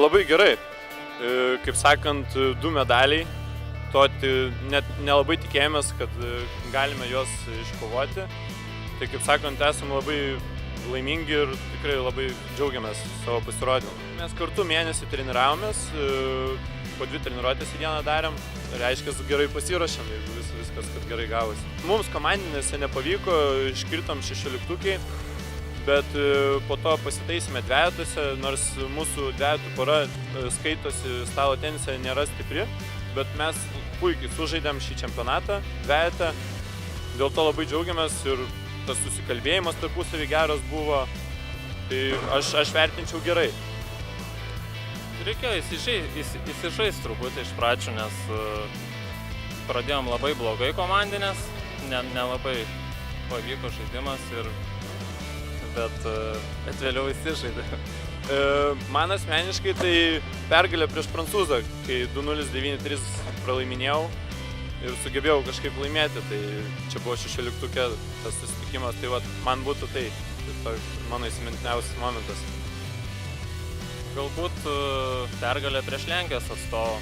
labai gerai. Kaip sakant, 2 medaliai. To net nelabai tikėjomės, kad galime juos iškovoti. Tai kaip sakant, esame labai laimingi ir tikrai labai džiaugiamės savo pasirodymu. Mes kartu mėnesį treniravomės, po 2 treniruotės į dieną darėm. Reiškia, gerai pasiruošėm, jeigu viskas, kad gerai gavosi. Mums komandinėse nepavyko, iškritom 16-ukiai, bet po to pasitaisėme dvejetuose, nors mūsų dvejetų pora skaitosi stalo tenise nėra stipri, bet mes puikiai sužaidėm šį čempionatą dvejetą, dėl to labai džiaugiamės ir tas susikalbėjimas tarpusavį geras buvo, tai aš vertinčiau gerai. Reikėjo įsižaist truputį iš pradžių, nes pradėjom labai blogai komandinės, nelabai pavyko žaidimas, bet vėliau įsižaidė. Man asmeniškai tai pergalė prieš Prancūzą, kai 2-0 9-3 pralaiminėjau ir sugebėjau kažkaip laimėti, tai čia buvo 16-ukė tas susitikimas, tai vat, man būtų tai mano įsimintiniausias momentas. Galbūt pergalė prieš Lenkijos atstovą.